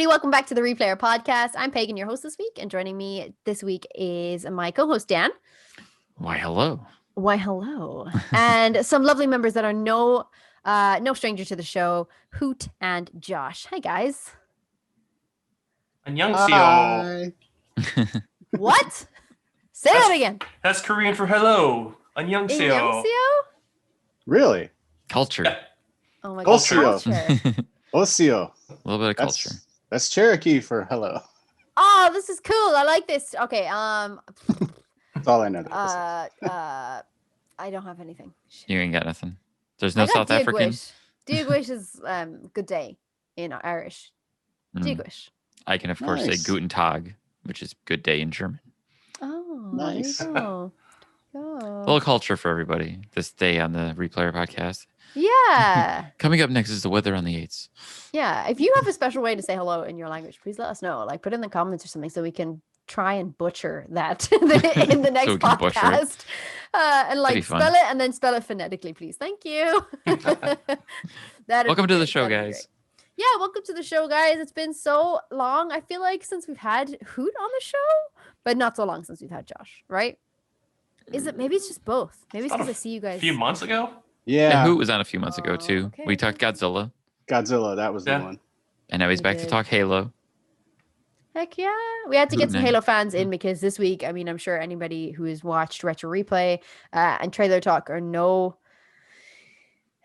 everybody. Welcome back to the Replayer Podcast. I'm Pagan, your host this week, and joining me this week is my co-host, Dan. Why, hello. Why, hello. And some lovely members that are no stranger to the show, Hoot and Josh. Hi, guys. 안녕하세요. What? Say that again. That's Korean for hello. 안녕하세요. Annyeonghaseyo? Really? Culture. Yeah. Oh my Culture. gosh. Culture. Osio. A little bit of culture. That's Cherokee for hello. Oh, this is cool. I like this. Okay. That's all I know. I don't have anything. You ain't got nothing. There's no I got South African. Diagwish is good day in Irish. Diagwish. I can, of course, say Guten Tag, which is good day in German. Oh, nice. There you go. A little culture for everybody this day on the Replayer Podcast. Yeah. Coming up next is the weather on the 8th. Yeah. If you have a special way to say hello in your language, please let us know. Like, put it in the comments or something so we can try and butcher that in the next podcast. And like spell it and then spell it phonetically, please. Thank you. Welcome to the show, guys. Yeah, welcome to the show, guys. It's been so long. I feel like since we've had Hoot on the show, but not so long since we've had Josh, right? Is it? Maybe it's just both. Maybe it's because I see you guys a few months ago. Yeah, Hoot was on a few months ago too. Okay. We talked Godzilla, that was the one. And now he's back to talk Halo. Heck yeah. We had to get some Halo fans in because this week, I mean, I'm sure anybody who has watched Retro Replay and Trailer Talk or know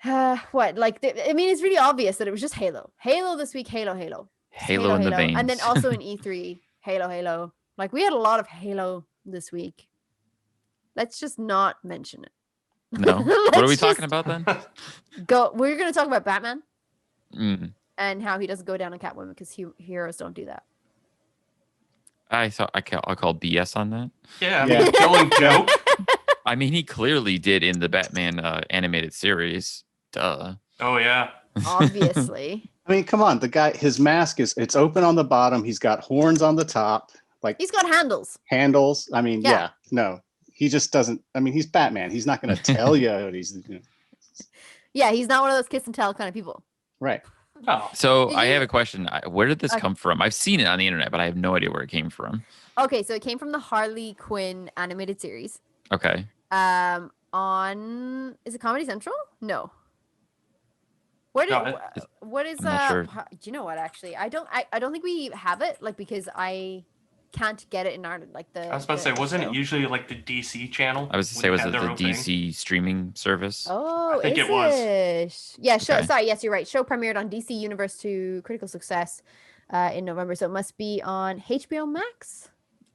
it's really obvious that it was just Halo. Halo this week, Halo in the veins. And then also in E3, Halo. Like, we had a lot of Halo this week. Let's just not mention it. No. What are we talking about then? We're going to talk about Batman. And how he doesn't go down on Catwoman because heroes don't do that. I'll call BS on that. Yeah. I mean, killing joke. I mean, he clearly did in the Batman animated series. Duh. Oh, yeah. Obviously. I mean, come on. The guy, his mask it's open on the bottom. He's got horns on the top. Like, he's got handles. I mean, no. He just doesn't. I mean, he's Batman. He's not going to tell you what he's doing. Yeah, he's not one of those kiss and tell kind of people. Right. Oh. So I have a question. Where did this come from? I've seen it on the internet, but I have no idea where it came from. Okay, so it came from the Harley Quinn animated series. Okay. Is it Comedy Central? No. What is I'm not sure. Do you know what, actually? I don't think we have it, like, because I can't get it in Ireland. Like, I was about to say, wasn't it usually like the DC channel? I was to say, was it the DC streaming service? Oh, I think it was. Yeah, sorry, yes, you're right. Show premiered on DC Universe to critical success in November, so it must be on HBO Max.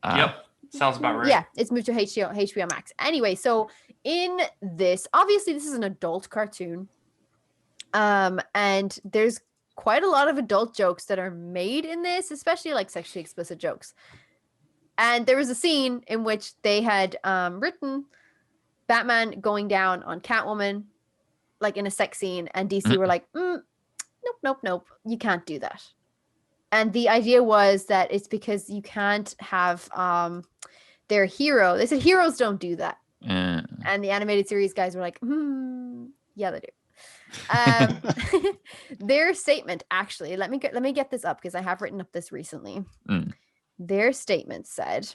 Yep, sounds about right. Yeah, it's moved to HBO Max. Anyway, so in this, obviously this is an adult cartoon, and there's quite a lot of adult jokes that are made in this, especially like sexually explicit jokes. And there was a scene in which they had written Batman going down on Catwoman, like in a sex scene, and DC were like, nope, you can't do that. And the idea was that it's because you can't have their hero. They said heroes don't do that. And the animated series guys were like, yeah, they do. Their statement, actually, let me get this up because I have written up this recently. Their statement said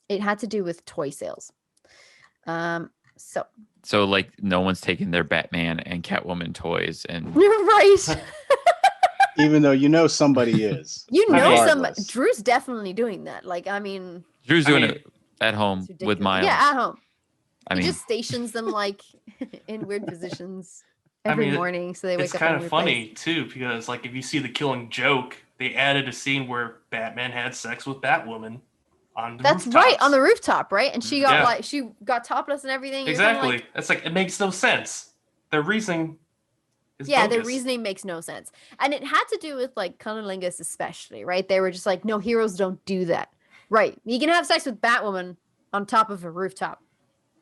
it had to do with toy sales. So like no one's taking their Batman and Catwoman toys and right. Even though somebody is. Drew's definitely doing that. Like, I mean, Drew's doing it at home with Miles. Yeah, at home. He just stations them like in weird positions every morning, so they wake up. It's kind of funny too, because like if you see the Killing Joke, they added a scene where Batman had sex with Batwoman on the rooftops. Right, on the rooftop, right? And she got she got topless and everything. Exactly. It's like, it makes no sense. Their reasoning is bogus. Their reasoning makes no sense. And it had to do with like cunnilingus especially, right? They were just like, no, heroes don't do that. Right. You can have sex with Batwoman on top of a rooftop.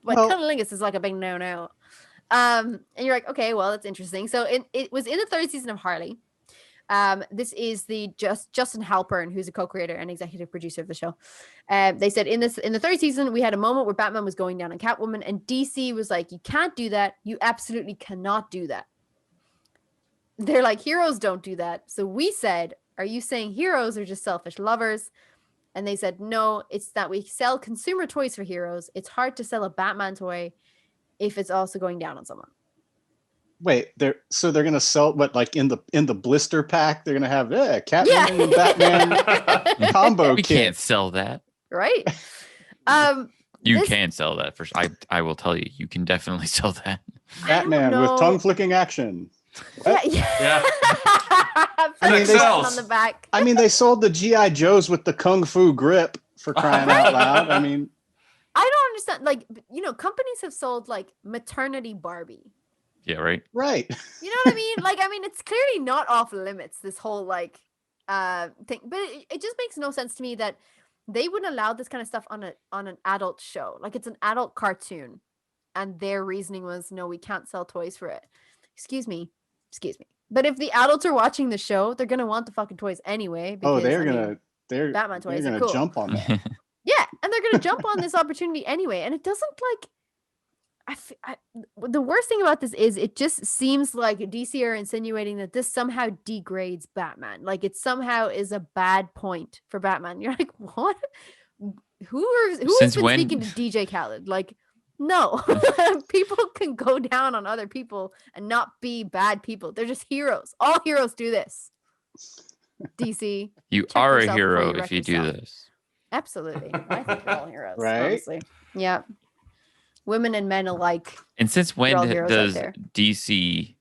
But cunnilingus is like a big no-no. And you're like, okay, well, that's interesting. So it was in the third season of Harley. This is the Justin Halpern, who's a co-creator and executive producer of the show. They said in the third season, we had a moment where Batman was going down on Catwoman, and DC was like, you can't do that. You absolutely cannot do that. They're like, heroes don't do that. So we said, are you saying heroes are just selfish lovers? And they said, no, it's that we sell consumer toys for heroes. It's hard to sell a Batman toy if it's also going down on someone. Wait, they're gonna sell what, like in the blister pack? They're gonna have Catwoman and Batman combo We kit. can't sell that. Right? You This- can sell that for sure. I will tell you, you can definitely sell that. Batman with tongue flicking action. Yeah. I mean, they- on the back. I mean, they sold the GI Joes with the kung fu grip, for crying out loud. I mean, I don't understand. Like, you know, companies have sold like maternity Barbie. Yeah, right. right. You know what I mean? Like, I mean, it's clearly not off limits, this whole like thing. But it just makes no sense to me that they wouldn't allow this kind of stuff on an adult show. Like, it's an adult cartoon. And their reasoning was, no, we can't sell toys for it. Excuse me. But if the adults are watching the show, they're gonna want the fucking toys anyway. Because, they're Batman toys they're are gonna cool. jump on that. Yeah, and they're gonna jump on this opportunity anyway. And it doesn't like. The worst thing about this is it just seems like DC are insinuating that this somehow degrades Batman. Like it somehow is a bad point for Batman. You're like, what? Who has Since been when- speaking to DJ Khaled? Like, no, people can go down on other people and not be bad people. They're just heroes. All heroes do this. DC, You Check are a yourself before hero you wreck if you do yourself. this. absolutely. I think we're all heroes. Right? Honestly. Yeah. Women and men alike. And since all when heroes out does there. DC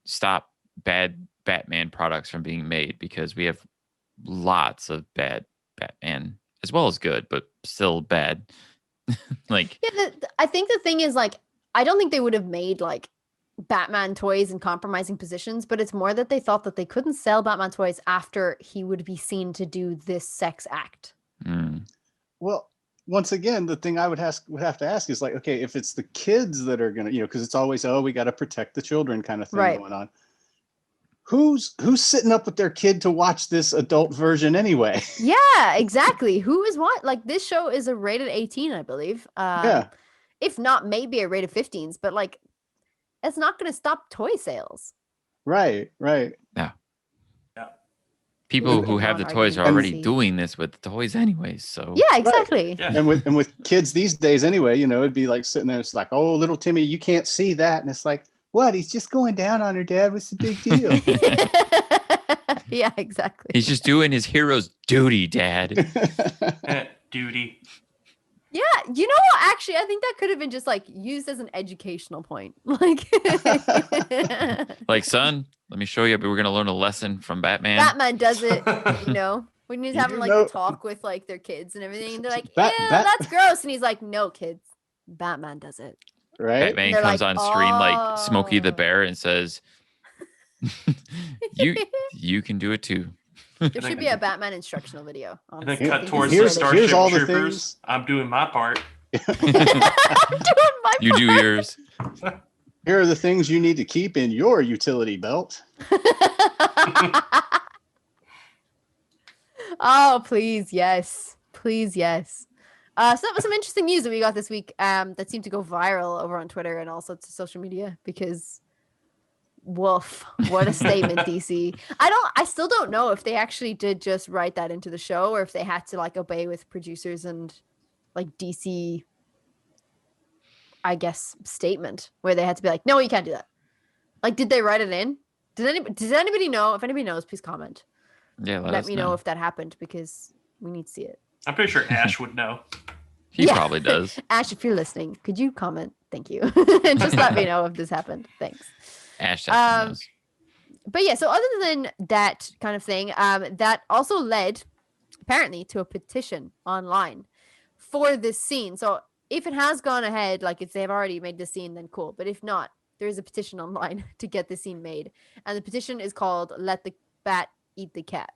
stop bad Batman products from being made? Because we have lots of bad Batman, as well as good, but still bad. Like, Yeah, I think the thing is like I don't think they would have made like Batman toys in compromising positions, but it's more that they thought that they couldn't sell Batman toys after he would be seen to do this sex act. Well, once again, the thing I would have to ask is like, okay, if it's the kids that are gonna, because it's always, we got to protect the children kind of thing Right. going on. Who's sitting up with their kid to watch this adult version anyway? Yeah, exactly. Who is what? Like this show is a rated 18, I believe. Yeah. If not, maybe a rated 15s, but like it's not going to stop toy sales. Right. people And- who have the and- toys are and- already doing this with the toys anyways. So Yeah, exactly. Yeah. And with kids these days anyway, it'd be like sitting there, it's like, oh, little Timmy, you can't see that. And it's like, what? He's just going down on her, Dad. What's the big deal? Yeah, exactly. he's just doing his hero's duty, Dad. Duty. Yeah, you know what? Actually, I think that could have been just like used as an educational point. Like, Like, son, let me show you. But we're gonna learn a lesson from Batman. Batman does it, when he's You having do like know- the talk with like their kids and everything. And they're like, Bat- ew, Bat- that's gross. And he's like, no, kids, Batman does it. Right? Batman They're comes like, on screen like Smokey the "Oh." Bear and says, "You can do it too." There should be a Batman instructional video. And then honestly. I cut think towards it's the really- Here's Starship all the Troopers. things- I'm doing my part. I'm doing my You do yours. Here are the things you need to keep in your utility belt. Oh, please, yes. Please, yes. So that was some interesting news that we got this week that seemed to go viral over on Twitter and also to social media because woof, what a statement, DC. I still don't know if they actually did just write that into the show or if they had to like obey with producers and like DC, I guess, statement where they had to be like, no, you can't do that. Like, did they write it in? Does anybody know? If anybody knows, please comment. Yeah, Let us me know if that happened because we need to see it. I'm pretty sure Ash would know. He Yeah. probably does. Ash, if you're listening, could you comment? Thank you. Just let me know if this happened. Thanks. Ash definitely knows. But yeah, so other than that kind of thing, that also led apparently to a petition online for this scene. So if it has gone ahead, like if they've already made the scene, then cool. But if not, there is a petition online to get the scene made. And the petition is called Let the Bat Eat the Cat.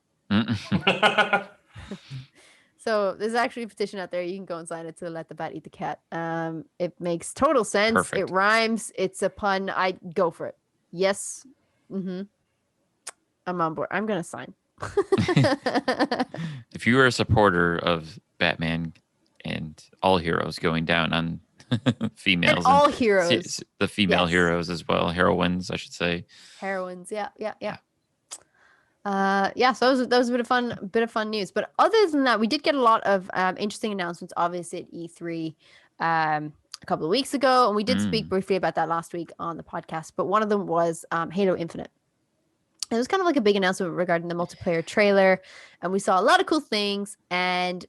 So there's actually a petition out there. You can go and sign it to Let the Bat Eat the Cat. It makes total sense. Perfect. It rhymes. It's a pun. I go for it. Yes. Mm-hmm. I'm on board. I'm gonna sign. If you are a supporter of Batman and all heroes going down on females And all heroes, the female Yes. heroes as well, heroines, I should say. heroines. Yeah. Yeah, so that was a bit of fun news. But other than that, we did get a lot of interesting announcements, obviously at E3 a couple of weeks ago, and we did speak briefly about that last week on the podcast. But one of them was Halo Infinite. It was kind of like a big announcement regarding the multiplayer trailer, and we saw a lot of cool things, and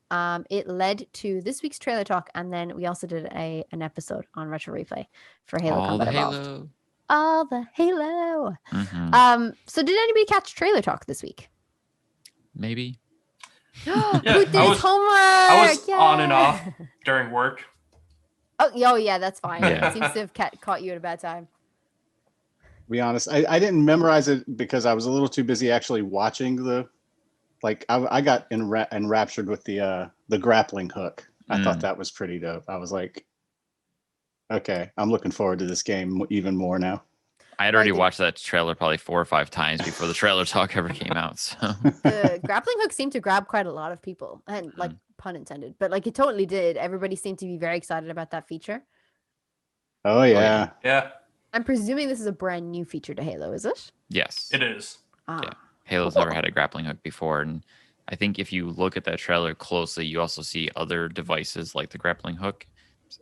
it led to this week's trailer talk, and then we also did an episode on Retro Replay for Halo All Combat the Evolved. Halo. All the Halo. So did anybody catch trailer talk this week? Maybe. Who did his homework? I was on and off during work. Oh yeah, that's fine. Yeah. It seems to have caught you at a bad time. To be honest, I didn't memorize it because I was a little too busy actually watching the. Like I got enraptured with the grappling hook. I thought that was pretty dope. I was like, okay, I'm looking forward to this game even more now. I had already watched that trailer probably 4 or 5 times before the trailer talk ever came out. So the grappling hook seemed to grab quite a lot of people, and like pun intended, but like it totally did. Everybody seemed to be very excited about that feature. Oh yeah. Yeah. I'm presuming this is a brand new feature to Halo, is it? yes, It is. Yeah. Halo's never had a grappling hook before, and I think if you look at that trailer closely, you also see other devices like the grappling hook,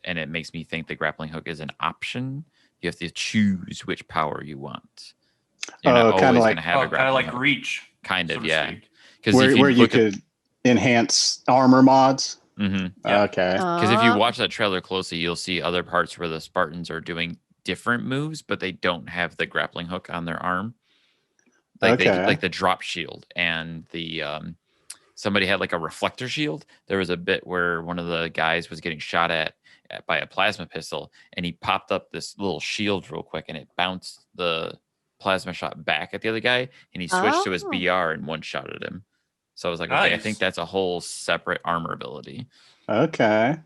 and it makes me think the grappling hook is an option. You have to choose which power you want. You're not always going to have a grappling kind of like hook. Reach. Kind so of, to yeah. speak. Because Where you could enhance armor mods. Yeah. Okay. Because if you watch that trailer closely, you'll see other parts where the Spartans are doing different moves, but they don't have the grappling hook on their arm. Like they like the drop shield and the somebody had like a reflector shield. There was a bit where one of the guys was getting shot at by a plasma pistol, and he popped up this little shield real quick, and it bounced the plasma shot back at the other guy, and he switched to his BR and one shot at him. So I was like, okay, I think that's a whole separate armor ability. Okay.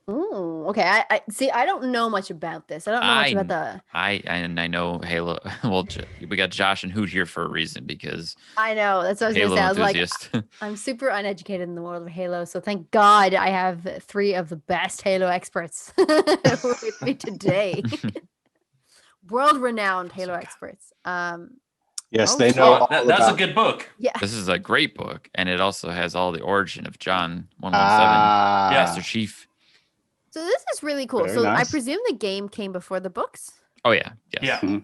Ooh, okay. I see. I don't know much about this. I don't know much about the. I know Halo. Well, we got Josh and Hoot here for a reason because I know that's what I was Halo gonna say. I was enthusiast. like, I'm super uneducated in the world of Halo, so thank God I have 3 of the best Halo experts with me today. World-renowned Halo experts. Yes, they know. That's a good book. Yeah. This is a great book, and it also has all the origin of John 117, Master Chief. So this is really cool. Very so nice. I presume the game came before the books. Oh yeah, yes. Yeah.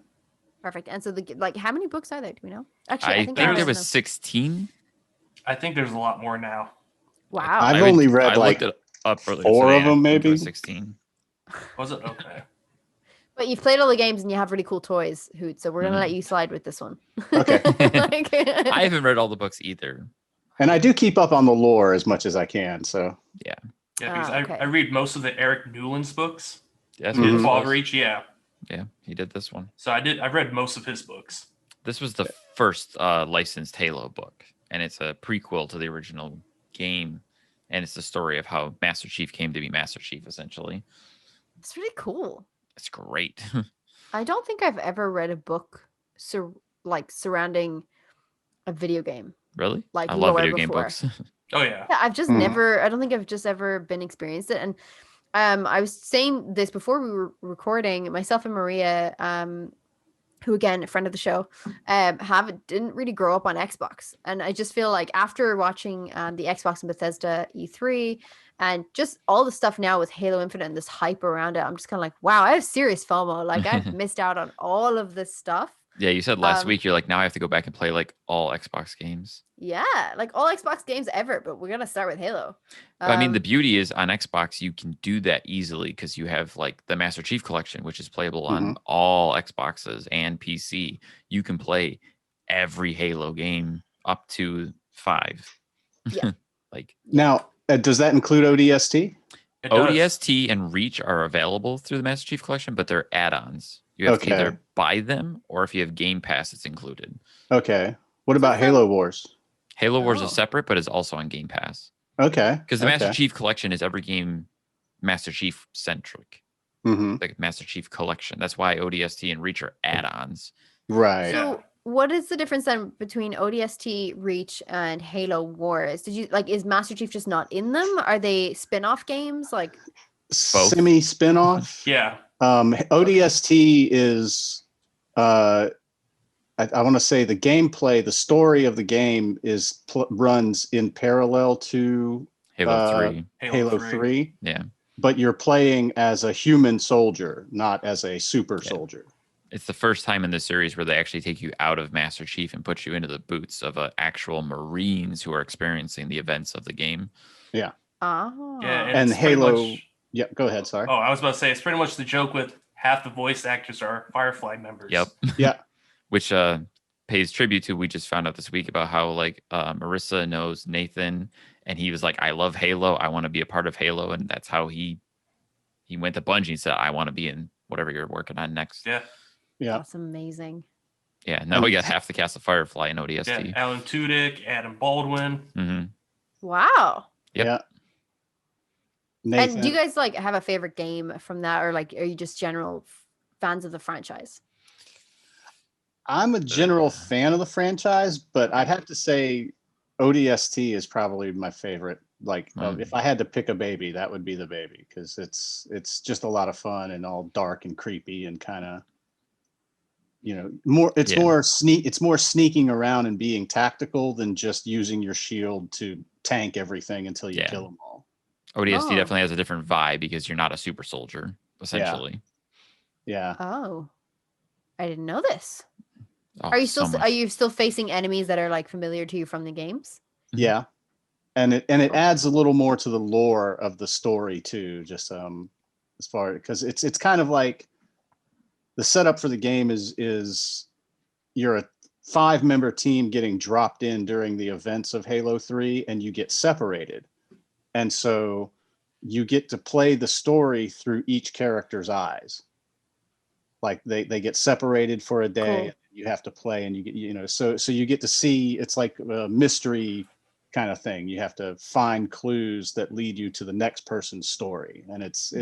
Perfect. And so how many books are there? Do we know? Actually, I think there was 16. I think there's a lot more now. Wow. I've only read like looked it up earlier 4 today, of them, I think there maybe. was 16. Was it? Okay. But you've played all the games and you have really cool toys, Hoot. So we're gonna let you slide with this one. Okay. I haven't read all the books either. And I do keep up on the lore as much as I can. So Yeah, because okay. I read most of the Eric Newland's books. Yes, In Fall of Reach, yeah. Yeah, he did this one. So I've read most of his books. This was the first licensed Halo book, and it's a prequel to the original game, and it's the story of how Master Chief came to be Master Chief, essentially. It's really cool. It's great. I don't think I've ever read a book surrounding a video game. Really? Like I love lore video game before. books. Oh yeah. Yeah, I've just never. I don't think I've just ever been experienced it. And I was saying this before we were recording. Myself and Maria, who again a friend of the show, didn't really grow up on Xbox, and I just feel like after watching the Xbox and Bethesda E3 and just all the stuff now with Halo Infinite and this hype around it, I'm just kind of like, wow, I have serious FOMO. Like I've missed out on all of this stuff. Yeah, you said last week you're like, now I have to go back and play like all Xbox games. Yeah, like all Xbox games ever, but we're gonna start with Halo. But, I mean, the beauty is on Xbox you can do that easily because you have like the Master Chief Collection, which is playable on all Xboxes and PC. You can play every Halo game up to 5. Yeah. Like now, does that include ODST? It does. ODST and Reach are available through the Master Chief Collection, but they're add-ons. You have to either buy them or if you have Game Pass, it's included. Okay. What about Halo Wars? Halo Wars is separate, but is also on Game Pass. Okay. Because the Master Chief Collection is every game Master Chief centric. Like Master Chief Collection. That's why ODST and Reach are add-ons. Right. So what is the difference then between ODST, Reach, and Halo Wars? Is Master Chief just not in them? Are they spin-off games? Like semi spin-off? Yeah. ODST is I want to say the gameplay, the story of the game runs in parallel to Halo 3. Halo 3, Yeah. but you're playing as a human soldier, not as a super soldier. It's the first time in the series where they actually take you out of Master Chief and put you into the boots of actual Marines who are experiencing the events of the game. Yeah. Oh. Yeah, And it's pretty Halo. much- Yeah, go ahead. Sorry. Oh, I was about to say it's pretty much the joke with half the voice actors are Firefly members. Yep. Yeah. Which pays tribute to, we just found out this week about how like Marissa knows Nathan, and he was like, I love Halo, I want to be a part of Halo, and that's how he went to Bungie and said, I want to be in whatever you're working on next. Yeah. Yeah. That's amazing. Yeah, now we got half the cast of Firefly in ODST. Yeah. Alan Tudyk, Adam Baldwin. Mm-hmm. Wow. Yep. Yeah. Nathan, And do you guys like have a favorite game from that, or like are you just general fans of the franchise? I'm a general fan of the franchise, but I'd have to say ODST is probably my favorite. Like, if I had to pick a baby, that would be the baby, because it's just a lot of fun and all dark and creepy and kind of, more. It's more sneaking around and being tactical than just using your shield to tank everything until you kill them all. ODST Oh. definitely has a different vibe because you're not a super soldier, essentially. Yeah. Oh, I didn't know this. Oh, Are you so still much. facing enemies that are like familiar to you from the games? Yeah. And it adds a little more to the lore of the story too, just as far, because it's kind of like the setup for the game is you're a 5-member team getting dropped in during the events of Halo 3, and you get separated. And so you get to play the story through each character's eyes. Like they get separated for a day. Cool. You have to play, and you get, so you get to see, it's like a mystery kind of thing. You have to find clues that lead you to the next person's story. And it's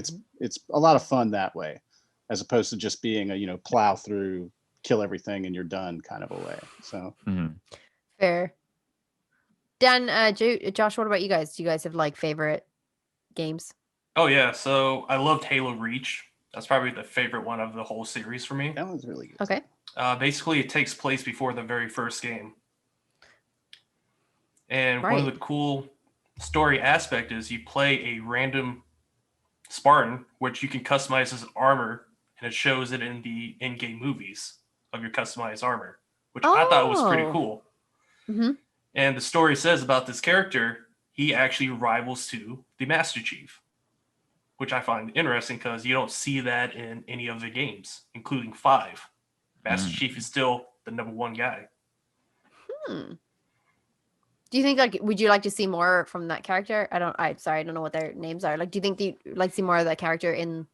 a lot of fun that way, as opposed to just being a, plow through, kill everything and you're done kind of a way. So Fair. Dan, Josh, what about you guys? Do you guys have like favorite games? Oh yeah, so I loved Halo Reach. That's probably the favorite one of the whole series for me. that was really good. Okay. Basically, it takes place before the very first game. And one of the Right. cool story aspect is you play a random Spartan, which you can customize his armor, and it shows it in the in-game movies of your customized armor, which I thought was pretty Oh. cool. Mm-hmm. And the story says about this character, he actually rivals to the Master Chief, which I find interesting because you don't see that in any of the games, including 5. Master Chief is still the #1 guy. Do you think like would you like to see more from that character? I don't know what their names are. Like, do you think you'd like to see more of that character in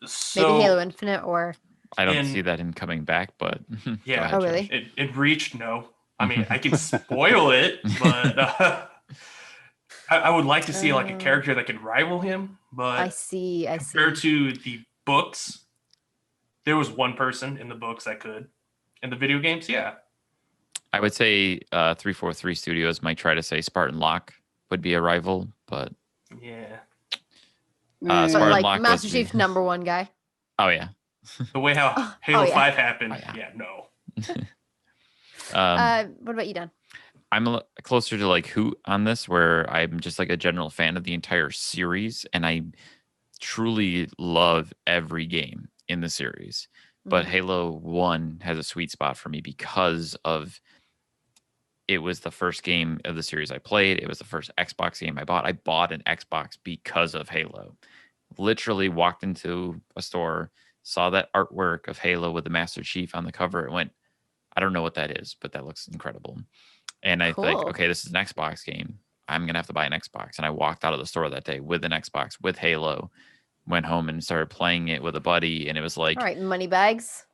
So, maybe Halo Infinite or? I don't in- see that him coming back, but go Yeah. ahead, Oh, Josh. really? It reached no. I mean, I can spoil it, but I would like to see like a character that could rival him. But I see. compared to the books, there was one person in the books that could. In the video games, yeah. I would say 343 Studios might try to say Spartan Locke would be a rival, but Yeah. But Spartan like Locke Master was Chief's the- #1 guy. oh yeah. The way how Oh, Halo yeah. 5 happened, Oh, yeah. yeah, no. What about you, Dan? I'm closer to like Hoot on this, where I'm just like a general fan of the entire series, and I truly love every game in the series. But Mhm. Halo 1 has a sweet spot for me because of it was the first game of the series I played. It was the first Xbox game I bought. I bought an Xbox because of Halo. Literally walked into a store, saw that artwork of Halo with the Master Chief on the cover, and went, I don't know what that is, but that looks incredible. And I think, Cool. okay, this is an Xbox game. I'm going to have to buy an Xbox. And I walked out of the store that day with an Xbox, with Halo, went home and started playing it with a buddy. And it was like, All right, money bags.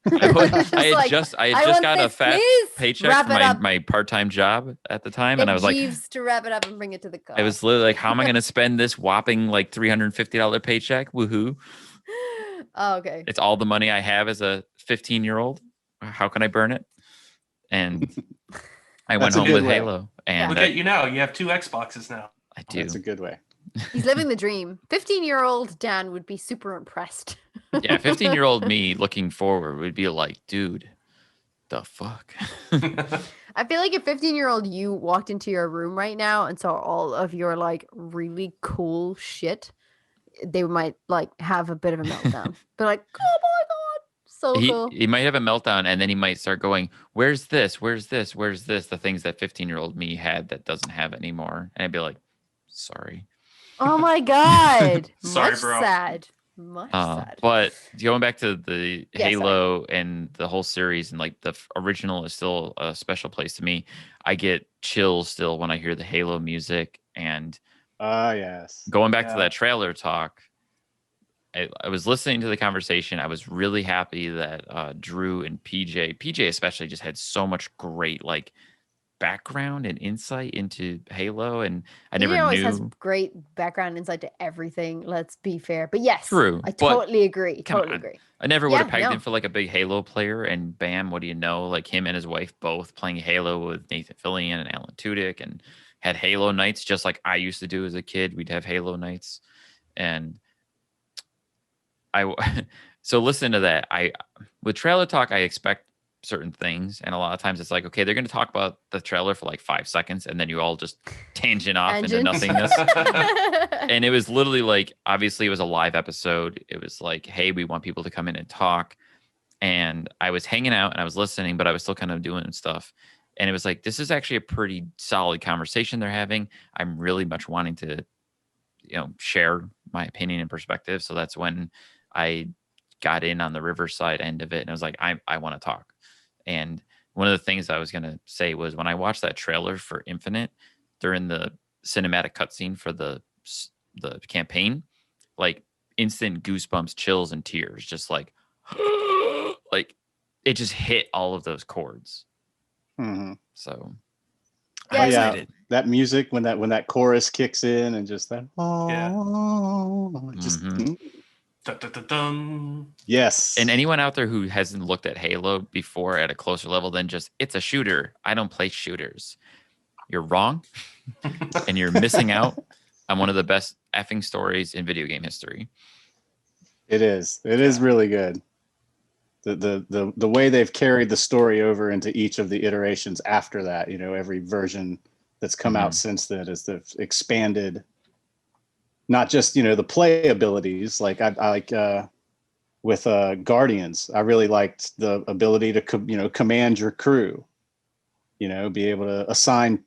I had like, just I got a want fat this, please. paycheck Wrap for it up. my part-time job at the time. And Get I was like, Jeeves to wrap it up and bring it to the car. I was literally like, how am I going to spend this whopping like $350 paycheck? Woohoo. Oh, okay. It's all the money I have as a 15-year-old. How can I burn it? And I went That's a home good with way. Halo. And Look at you now. You have 2 Xboxes now. I do. That's a good way. He's living the dream. 15-year-old Dan would be super impressed. Yeah, 15-year-old me looking forward would be like, dude, the fuck? I feel like if 15-year-old you walked into your room right now and saw all of your like really cool shit, they might like have a bit of a meltdown. But like, oh my god, so cool. He might have a meltdown, and then he might start going, "Where's this? Where's this? Where's this?" The things that 15-year-old me had that doesn't have anymore, and I'd be like, "Sorry." Oh my god. Sorry, Much bro. sad. Much sad. But going back to the Yeah, Halo and the whole series, and like the original is still a special place to me. I get chills still when I hear the Halo music. And Yes. going back to Yeah. that trailer talk, I was listening to the conversation. I was really happy that Drew and PJ especially, just had so much great like background and insight into Halo, and I He never always has knew. great background insight to everything. Let's be fair. But yes, True, I but totally agree. come Totally on. agree. I never would have Yeah, pegged no. him for like a big Halo player, and bam, what do you know? Like him and his wife both playing Halo with Nathan Fillion and Alan Tudyk, and had Halo nights just like I used to do as a kid. We'd have Halo nights, and so listen to that. With trailer talk, I expect certain things, and a lot of times it's like, okay, they're going to talk about the trailer for like 5 seconds, and then you all just tangent off into Tangents. nothingness. And it was literally like, obviously it was a live episode. It was like, hey, we want people to come in and talk. And I was hanging out and I was listening, but I was still kind of doing stuff. And it was like, this is actually a pretty solid conversation they're having. I'm really much wanting to, share my opinion and perspective. So that's when I got in on the Riverside end of it. And I was like, I want to talk. And one of the things I was going to say was when I watched that trailer for Infinite during the cinematic cutscene for the campaign, like instant goosebumps, chills, and tears, just like, like it just hit all of those chords. Mm-hmm. So Yeah, I'm yeah. excited. That music when that chorus kicks in and just that just Mhm. Dun, dun, dun, dun. yes. And anyone out there who hasn't looked at Halo before at a closer level than just it's a shooter, I don't play shooters, you're wrong. And you're missing out on one of the best effing stories in video game history. It is really good. The way they've carried the story over into each of the iterations after that, every version that's come out since then is the expanded, not just the play abilities. Like I like with Guardians, I really liked the ability to command your crew, be able to assign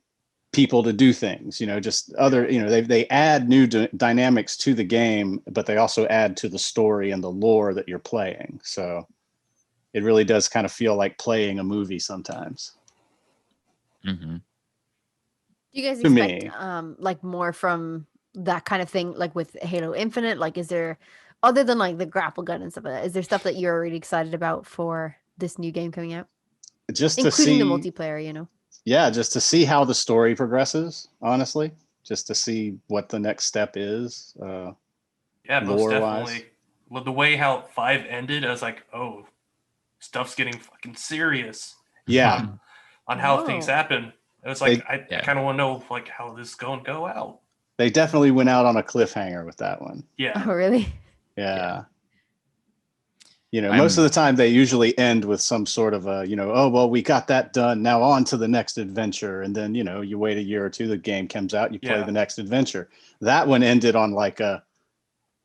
people to do things, just other, they add new dynamics to the game, but they also add to the story and the lore that you're playing. So it really does kind of feel like playing a movie sometimes. Mm-hmm. Do you guys To expect me. like more from that kind of thing, like with Halo Infinite? Like, is there, other than like the grapple gun and stuff like that, is there stuff that you're really excited about for this new game coming out, Just to including see, the multiplayer? Yeah, just to see how the story progresses. Honestly, just to see what the next step is. Yeah, most lore-wise. definitely. Well, the way how 5 ended, I was like, oh, stuff's getting fucking serious. Yeah. On how things Whoa. happen. It was like, I Yeah. kind of want to know like how this is going to go out. They definitely went out on a cliffhanger with that one. Yeah. Oh, really? Yeah. Most of the time they usually end with some sort of a, oh, well, we got that done. Now on to the next adventure. And then, you wait a year or two, the game comes out, you play the next adventure. That one ended on like a,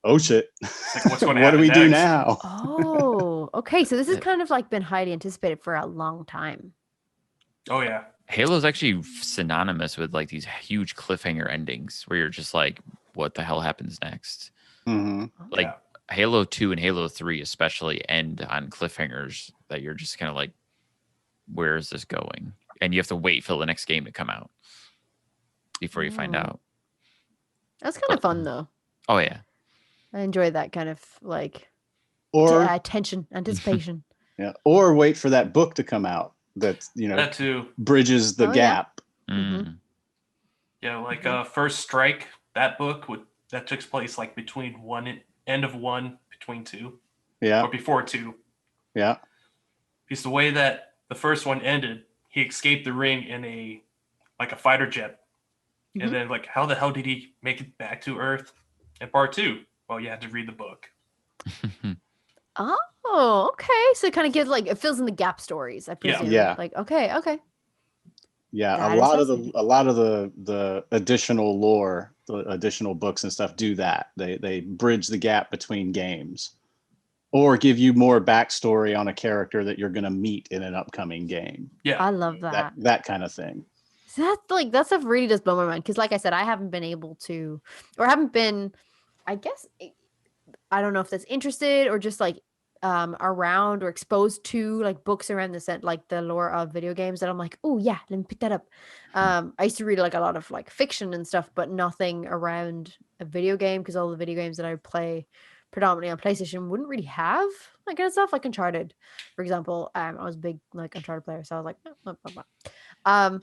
oh shit. Like, what's going to what do happen we do next? now? Oh, okay. So this is kind of like been highly anticipated for a long time. Oh, yeah. Halo is actually synonymous with like these huge cliffhanger endings where you're just like, what the hell happens next? Mm-hmm. Like Yeah. Halo 2 and Halo 3 especially end on cliffhangers that you're just kind of like, where is this going? And you have to wait for the next game to come out before you find Oh. out. That's kind of fun though. Oh yeah. I enjoy that kind of like Or tension, anticipation. yeah, or wait for that book to come out that That too. bridges the Oh, yeah. gap. Mm. Yeah, like First Strike, that book that took place like between end of 1 between 2. Yeah. Or before 2. Yeah. Because the way that the first one ended, he escaped the ring in a fighter jet. Mhm. And then like how the hell did he make it back to Earth in part 2? Well, you had to read the book. Oh, okay. So it kind of gives like it fills in the gap stories, I Yeah. presume. Yeah. Like, okay. Yeah, That is fascinating. a lot of the additional lore, the additional books and stuff do that. They bridge the gap between games, or give you more backstory on a character that you're going to meet in an upcoming game. Yeah. I love that. That kind of thing. So that stuff really does blow my mind because, like I said, I haven't been able to, or haven't been, I guess, I don't know if that's interested or just like around or exposed to like books around the set, like the lore of video games that I'm like, oh yeah, let me pick that up. I used to read like a lot of like fiction and stuff, but nothing around a video game because all the video games that I play predominantly on PlayStation wouldn't really have that kind of stuff. Like Uncharted, for example. I was a big like Uncharted player, so I was like,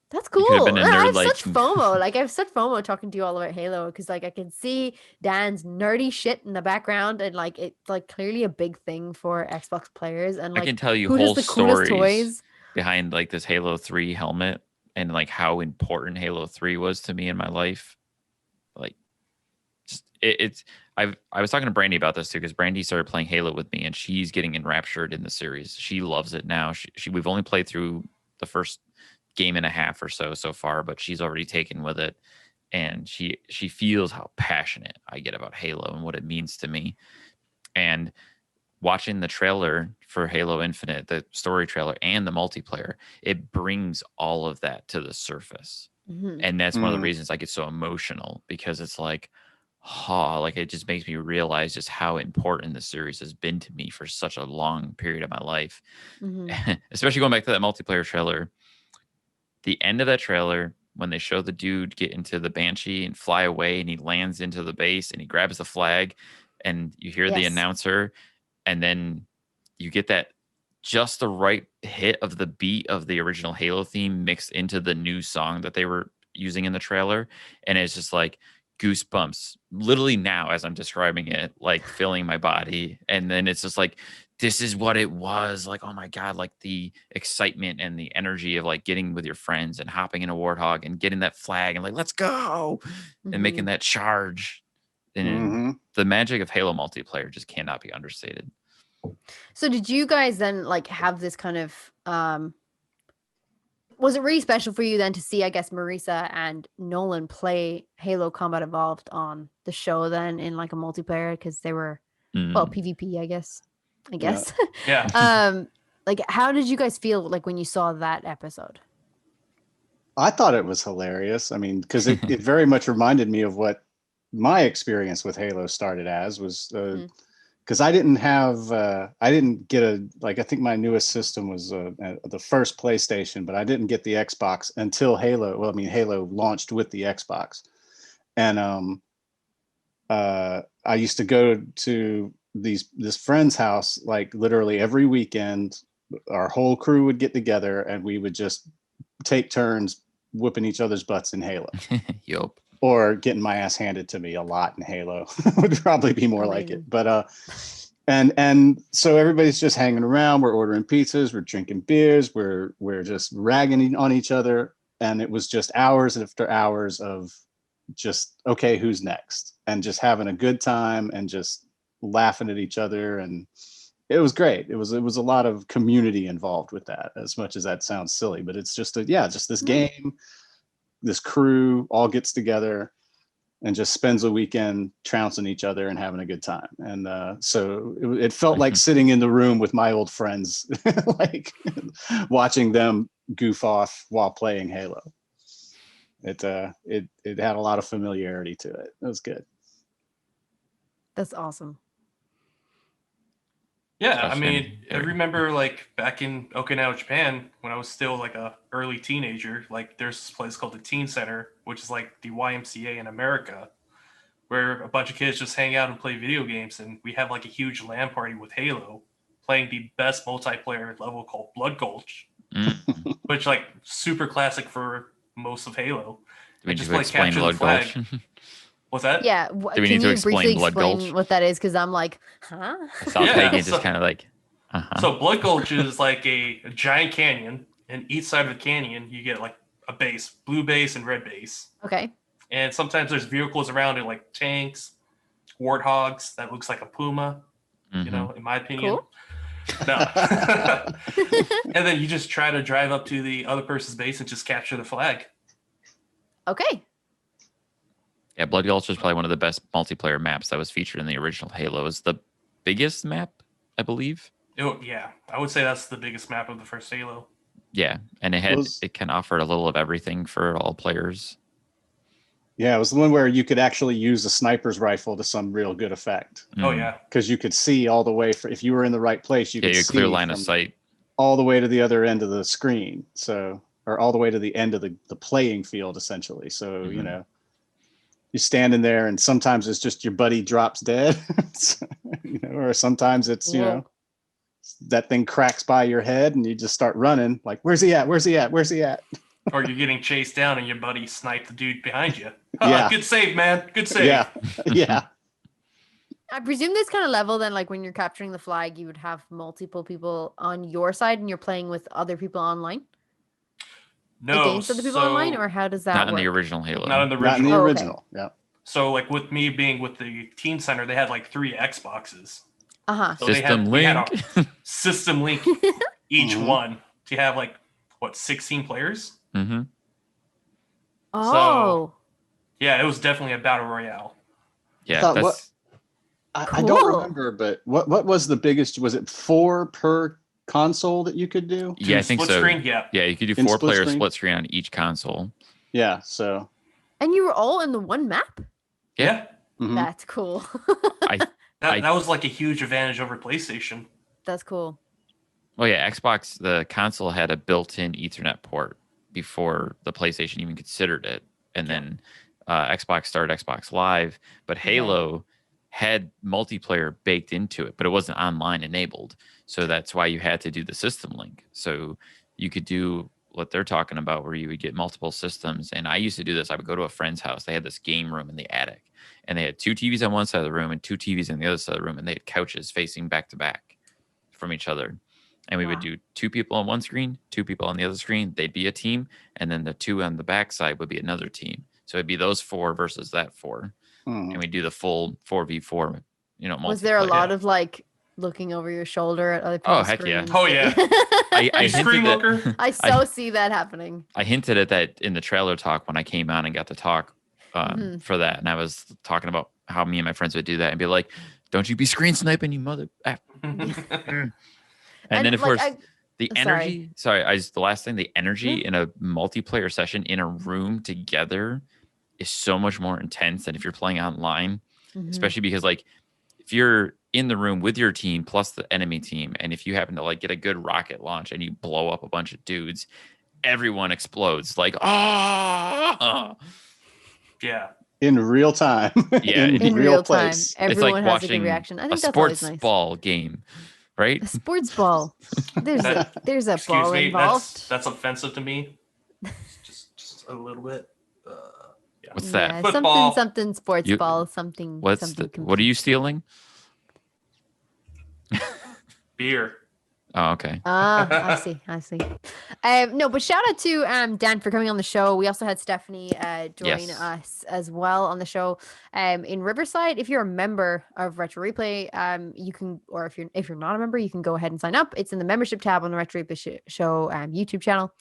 that's You could have cool. been a I nerd have like such FOMO. Like I have such FOMO talking to you all about Halo because like I can see Dan's nerdy shit in the background and like it's like clearly a big thing for Xbox players and I like can tell you who has whole the coolest stories toys. behind like this Halo 3 helmet and like how important Halo 3 was to me in my life. Like just it's I was talking to Brandy about this too because Brandy started playing Halo with me and she's getting enraptured in the series. She loves it now. She we've only played through the first game and a half or so far, but she's already taken with it, and she feels how passionate I get about Halo and what it means to me. And watching the trailer for Halo Infinite, the story trailer and the multiplayer, it brings all of that to the surface. Mhm. And that's one of the reasons I get so emotional because it's like, like it just makes me realize just how important the series has been to me for such a long period of my life. Mhm. Especially going back to that multiplayer trailer, the end of that trailer when they show the dude get into the Banshee and fly away and he lands into the base and he grabs the flag and you hear the Yes. announcer and then you get that just the right hit of the beat of the original Halo theme mixed into the new song that they were using in the trailer. And it's just like goosebumps literally now as I'm describing it, like filling my body. And then it's just like, this is what it was like. Oh my God, like the excitement and the energy of like getting with your friends and hopping in a warthog and getting that flag and like, let's go and making Mhm. that charge. And the magic of Halo multiplayer just cannot be understated. So did you guys then like have this kind of was it really special for you then to see, I guess, Marisa and Nolan play Halo Combat Evolved on the show then in like a multiplayer because they were well PvP, I guess. Yeah. Like how did you guys feel like when you saw that episode? I thought it was hilarious. I mean, because it very much reminded me of what my experience with Halo started as was because I didn't get I think my newest system was the first PlayStation, but I didn't get the Xbox until Halo. Well, I mean, Halo launched with the Xbox, and I used to go to this friend's house like literally every weekend. Our whole crew would get together and we would just take turns whooping each other's butts in Halo. Yup. Or getting my ass handed to me a lot in Halo would probably be more like it. But and so everybody's just hanging around. We're ordering pizzas, we're drinking beers, we're just ragging on each other, and it was just hours after hours of just okay, who's next, and just having a good time and just laughing at each other, and it was great. It was a lot of community involved with that. As much as that sounds silly, but it's just just this game, this crew all gets together and just spends a weekend trouncing each other and having a good time. And so it felt like sitting in the room with my old friends, like watching them goof off while playing Halo. It had a lot of familiarity to it. It was good. That's awesome. Yeah, I mean, I remember like back in Okinawa, Japan, when I was still like a early teenager, like there's this place called the Teen Center, which is like the YMCA in America, where a bunch of kids just hang out and play video games, and we have like a huge LAN party with Halo, playing the best multiplayer level called Blood Gulch, which like super classic for most of Halo. Do we need to explain Blood Gulch? What's that? Yeah. Do we need to explain Blood Gulch? What that is? Because I'm like, huh? I saw Pagan just kind of like, So Blood Gulch is like a giant canyon, and each side of the canyon you get like a base, blue base and red base. Okay. And sometimes there's vehicles around it like tanks, warthogs that looks like a puma. You know, in my opinion. Cool. No. And then you just try to drive up to the other person's base and just capture the flag. Okay. Yeah, Blood Gulch is probably one of the best multiplayer maps that was featured in the original Halo. It's the biggest map, I believe. Yeah, I would say that's the biggest map of the first Halo. Yeah, and it can offer a little of everything for all players. Yeah, it was the one where you could actually use a sniper's rifle to some real good effect. Oh yeah, because you could see all the way. If you were in the right place, you could you see clear line of sight all the way to the other end of the screen. So, or all the way to the end of the playing field, essentially. So you know, you're standing there, and sometimes it's just your buddy drops dead, you know, or sometimes it's you know that thing cracks by your head, and you just start running. Like, where's he at? Where's he at? Where's he at? Or you're getting chased down, and your buddy sniped the dude behind you. Yeah. Good save, man. Good save. Yeah, yeah. I presume this kind of level, then, like when you're capturing the flag, you would have multiple people on your side and you're playing with other people online? No. Against other people online? Or how does that not work? in the original Halo. Not in the original. Not in the Oh, okay. original. Yeah. So, like with me being with the Team Center, they had like 3 Xboxes. Uh-huh. So System we had link. a system link each Mhm. one to have like, what, 16 players? Mm-hmm. Oh. Yeah, it was definitely a battle royale. Yeah, thought that's I don't Cool. remember, but what was the biggest? Was it 4 per console that you could do? yeah, I think Split so. screen, yeah. Yeah, you could do In 4-player split screen? split screen on each console. Yeah. So. And you were all in the one map? Yeah. Mhm. That's cool. That was like a huge advantage over PlayStation. That's cool. Oh yeah, Xbox, the console had a built-in Ethernet port before the PlayStation even considered it, and then Xbox started Xbox Live, but Halo had multiplayer baked into it, but it wasn't online enabled, so that's why you had to do the system link. So you could do what they're talking about, where you would get multiple systems. And I used to do this. I would go to a friend's house. They had this game room in the attic, and they had 2 TVs on one side of the room and 2 TVs on the other side of the room, and they had couches facing back to back from each other. And we would do 2 people on one screen, 2 people on the other screen. They'd be a team, and then the 2 on the back side would be another team. So it'd be those 4 versus that 4, and we do the full 4v4. You know, Was there a multiplayer. lot of like looking over your shoulder at other people's heck yeah. screens? Oh, yeah. I Screen hinted looker? I so see that happening. I hinted at that in the trailer talk when I came on and got to talk for that, and I was talking about how me and my friends would do that and be like, "Don't you be screen sniping, you mother!" And then of like, course. The energy, the last thing, the energy in a multiplayer session in a room together is so much more intense than if you're playing online, especially because like if you're in the room with your team plus the enemy team, and if you happen to like get a good rocket launch and you blow up a bunch of dudes, everyone explodes like, ah. Yeah. In real time. Yeah, in real time, place. everyone it's like has a watching good reaction. I think a that's always sports nice. ball game, right? A sports ball. There's a Excuse ball me, involved. that's offensive to me. just a little bit. Yeah. What's that? Yeah, Football. something sports You- ball, something. What are you stealing? Beer. Oh, okay. I see. No, but shout out to Dan for coming on the show. We also had Stephanie join Yes. us as well on the show. In Riverside, if you're a member of Retro Replay, you can, or if you're not a member, you can go ahead and sign up. It's in the membership tab on the Retro Replay show YouTube channel.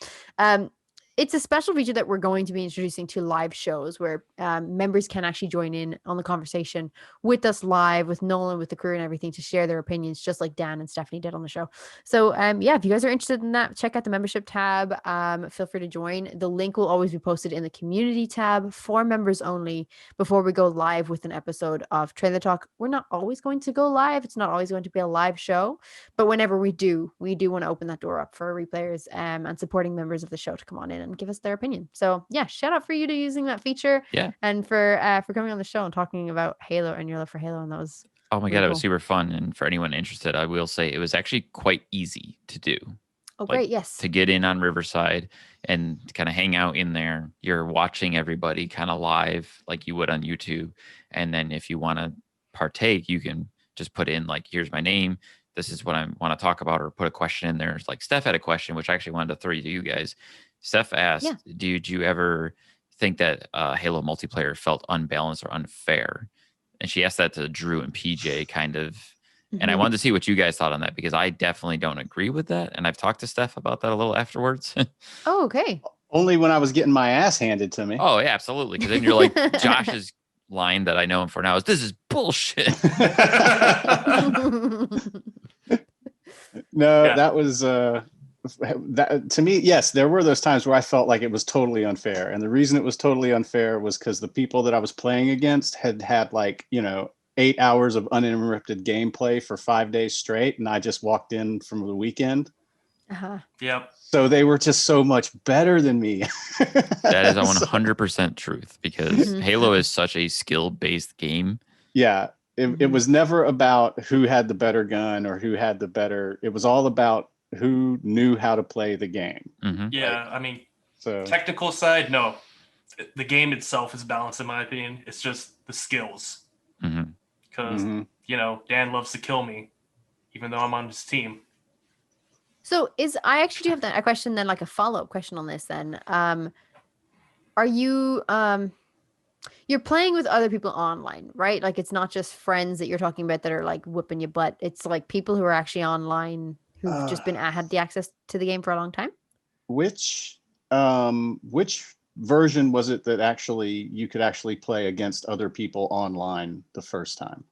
It's a special feature that we're going to be introducing to live shows where members can actually join in on the conversation with us live, with Nolan, with the crew and everything, to share their opinions, just like Dan and Stephanie did on the show. So if you guys are interested in that, check out the membership tab. Feel free to join. The link will always be posted in the community tab for members only before we go live with an episode of Trailer Talk. We're not always going to go live. It's not always going to be a live show, but whenever we do want to open that door up for replayers and supporting members of the show to come on in and give us their opinion. So yeah, shout out for you to using that feature. Yeah. And for coming on the show and talking about Halo and your love for Halo. And that was Oh my really God, it cool. was super fun. And for anyone interested, I will say it was actually quite easy to do. great. Yes. To get in on Riverside and kind of hang out in there. You're watching everybody kind of live like you would on YouTube. And then if you want to partake, you can just put in like, here's my name. This is what I want to talk about, or put a question in there. It's like Steph had a question, which I actually wanted to throw to you guys. Steph asked, did you ever think that Halo multiplayer felt unbalanced or unfair? And she asked that to Drew and PJ kind of And I Mhm. wanted to see what you guys thought on that because I definitely don't agree with that. And I've talked to Steph about that a little afterwards. Oh, okay. Only when I was getting my ass handed to me. Oh, yeah, absolutely. Because then you're like, Josh's line that I know him for now is, this is bullshit. No, Yeah. that was that to me. Yes, there were those times where I felt like it was totally unfair, and the reason it was totally unfair was because the people that I was playing against had like 8 hours of uninterrupted gameplay for 5 days straight, and I just walked in from the weekend. Uh-huh. Yep. So they were just so much better than me. That is a So, 100% truth because Mhm. Halo is such a skill-based game. yeah, it Mhm. was never about who had the better gun or who had the better. It was all about who knew how to play the game. Mhm. Yeah. I mean, So technical side, no. The game itself is balanced, in my opinion. It's just the skills. Mhm. Because, mhm. Dan loves to kill me, even though I'm on his team. So I actually do have a question then, like a follow-up question on this then. Are you you're playing with other people online, right? Like it's not just friends that you're talking about that are like whipping your butt. It's like people who are actually online who've just been had the access to the game for a long time. Which version was it that actually you could actually play against other people online the first time?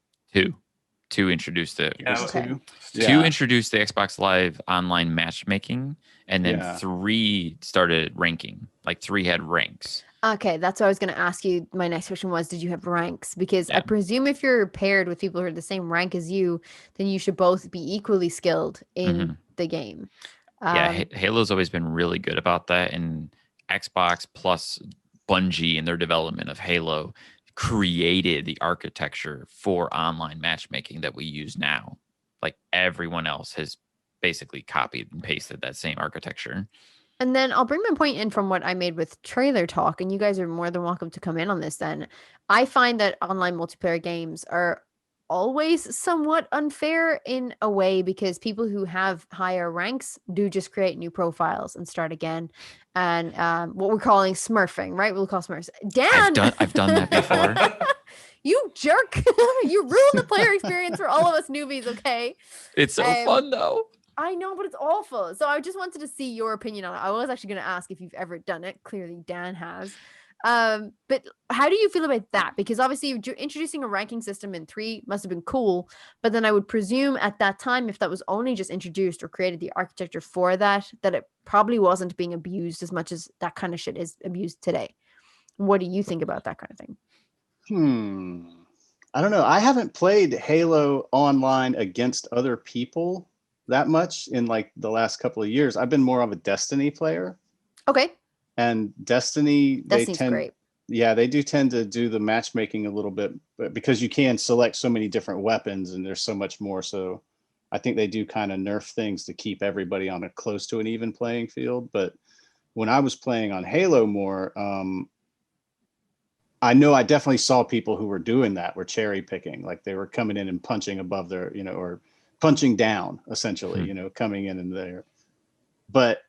Two introduced it. Yeah. Was Okay. two? Two Yeah. introduced the Xbox Live online matchmaking, and then Yeah. 3 started ranking. Like 3 had ranks. Okay, that's what I was going to ask you. My next question was, did you have ranks? Because I Yeah. presume if you're paired with people who are the same rank as you, then you should both be equally skilled in Mhm. the game. Yeah, Halo's always been really good about that, and Xbox plus Bungie in their development of Halo created the architecture for online matchmaking that we use now. Like everyone else has basically copied and pasted that same architecture. And then I'll bring my point in from what I made with trailer talk, and you guys are more than welcome to come in on this then. I find that online multiplayer games are always somewhat unfair in a way because people who have higher ranks do just create new profiles and start again. And what we're calling smurfing, right? We'll call smurfs. Dan! I've done that before. You jerk! You ruined the player experience for all of us newbies, okay? It's so fun though. I know, but it's awful. So I just wanted to see your opinion on it. I was actually going to ask if you've ever done it. Clearly, Dan has. But how do you feel about that? Because obviously, introducing a ranking system in 3 must have been cool. But then I would presume at that time, if that was only just introduced or created the architecture for that, that it probably wasn't being abused as much as that kind of shit is abused today. What do you think about that kind of thing? I don't know. I haven't played Halo online against other people that much in like the last couple of years. I've been more of a Destiny player, Okay, and Destiny Destiny's great. they do tend to do the matchmaking a little bit, but because you can select so many different weapons and there's so much more. So I think they do kind of nerf things to keep everybody on a close to an even playing field. But when I was playing on Halo more, I know I definitely saw people who were doing that, were cherry picking, like they were coming in and punching above their, or punching down essentially, coming in and there. But